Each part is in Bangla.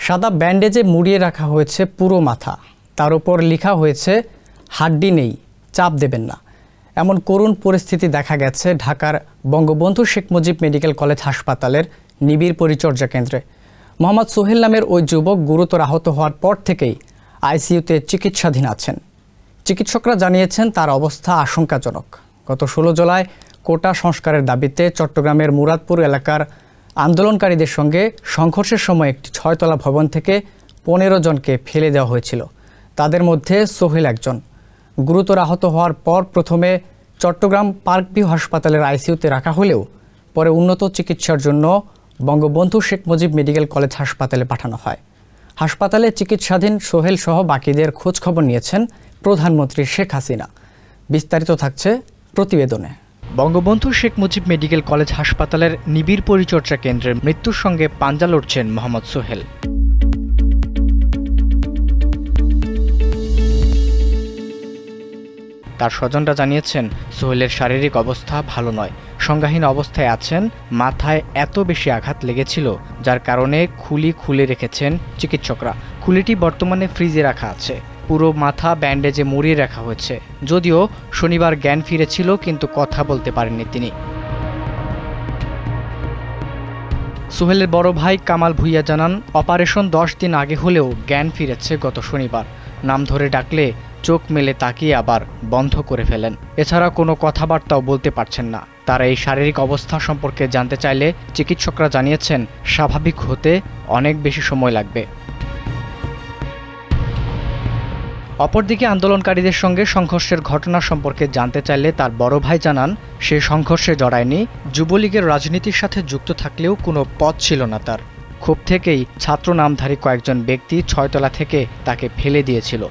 সাদা ব্যান্ডেজে মুড়িয়ে রাখা হয়েছে পুরো মাথা, তার উপর লেখা হয়েছে হাড্ডি নেই, চাপ দেবেন না। এমন করুণ পরিস্থিতি দেখা গেছে ঢাকার বঙ্গবন্ধু শেখ মুজিব মেডিকেল কলেজ হাসপাতালের নিবিড় পরিচর্যা কেন্দ্রে। মোহাম্মদ সোহেল নামের ওই যুবক গুরুতর আহত হওয়ার পর থেকেই আইসিইউতে চিকিৎসাধীন আছেন। চিকিৎসকরা জানিয়েছেন তার অবস্থা আশঙ্কাজনক। গত 16 জুলাই কোটা সংস্কারের দাবিতে চট্টগ্রামের মুরাদপুর এলাকার আন্দোলনকারীদের সঙ্গে সংঘর্ষের সময় একটি 6তলা ভবন থেকে 15 জনকে ফেলে দেওয়া হয়েছিল। তাদের মধ্যে সোহেল একজন। গুরুতর আহত হওয়ার পর প্রথমে চট্টগ্রাম পার্ক ভিউ হাসপাতালের আইসিইউতে রাখা হলেও পরে উন্নত চিকিৎসার জন্য বঙ্গবন্ধু শেখ মুজিব মেডিকেল কলেজ হাসপাতালে পাঠানো হয়। হাসপাতালে চিকিৎসাধীন সোহেল সহ বাকিদের খোঁজ খবর নিয়েছেন প্রধানমন্ত্রী শেখ হাসিনা। বিস্তারিত থাকছে প্রতিবেদনে। বঙ্গবন্ধু শেখ মুজিব মেডিকেল কলেজ হাসপাতালের নিবিড় পরিচর্যা কেন্দ্রের মৃত্যুর সঙ্গে পাঞ্জা লড়ছেন মোহাম্মদ সোহেল। তার স্বজনরা জানিয়েছেন সোহেলের শারীরিক অবস্থা ভালো নয়, সংজ্ঞাহীন অবস্থায় আছেন। মাথায় এত বেশি আঘাত লেগেছিল যার কারণে খুলি খুলে রেখেছেন চিকিৎসকরা। খুলিটি বর্তমানে ফ্রিজে রাখা আছে। পুরো মাথা ব্যান্ডেজে মুড়িয়ে রাখা হয়েছে। যদিও শনিবার জ্ঞান ফিরেছিল, কিন্তু কথা বলতে পারেননি তিনি। সোহেলের বড় ভাই কামাল ভুইয়া জানান, অপারেশন 10 দিন আগে হলেও জ্ঞান ফিরেছে গত শনিবার। নাম ধরে ডাকলে চোখ মেলে তাকিয়ে আবার বন্ধ করে ফেলেন। এছাড়া কোনো কথাবার্তাও বলতে পারছেন না। তার এই শারীরিক অবস্থা সম্পর্কে জানতে চাইলে চিকিৎসকরা জানিয়েছেন স্বাভাবিক হতে অনেক বেশি সময় লাগবে। অপরদিকে আন্দোলনকারীদের সঙ্গে সংঘর্ষের ঘটনা সম্পর্কে জানতে চাইলে তার বড় ভাই জানান, সে সংঘর্ষে জড়ায়নি। যুবলীগের রাজনীতির সাথে যুক্ত থাকলেও কোনো পথ ছিল না তার। ক্ষোভ থেকেই ছাত্র নামধারী কয়েকজন ব্যক্তি 6তলা থেকে তাকে ফেলে দিয়েছিল।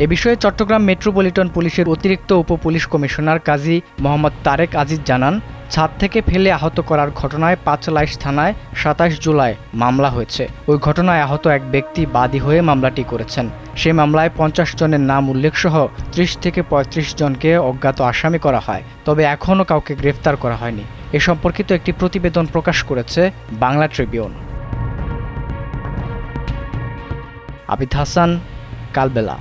এ বিষয়ে চট্টগ্রাম মেট্রোপলিটন পুলিশের অতিরিক্ত উপপুলিশ কমিশনার কাজী মোহাম্মদ তারেক আজিজ জানান, ছাদ থেকে ফেলে আহত করার ঘটনায় পাঁচলাইশ থানায় 27 জুলাই মামলা হয়েছে। ওই ঘটনায় আহত এক ব্যক্তি বাদী হয়ে মামলাটি করেছেন। সেই মামলায় 50 জনের নাম উল্লেখসহ 30 থেকে 35 জনকে অজ্ঞাত আসামি করা হয়, তবে এখনও কাউকে গ্রেফতার করা হয়নি। এ সম্পর্কিত একটি প্রতিবেদন প্রকাশ করেছে বাংলা ট্রিবিউন। আবিদ হাসান, কালবেলা।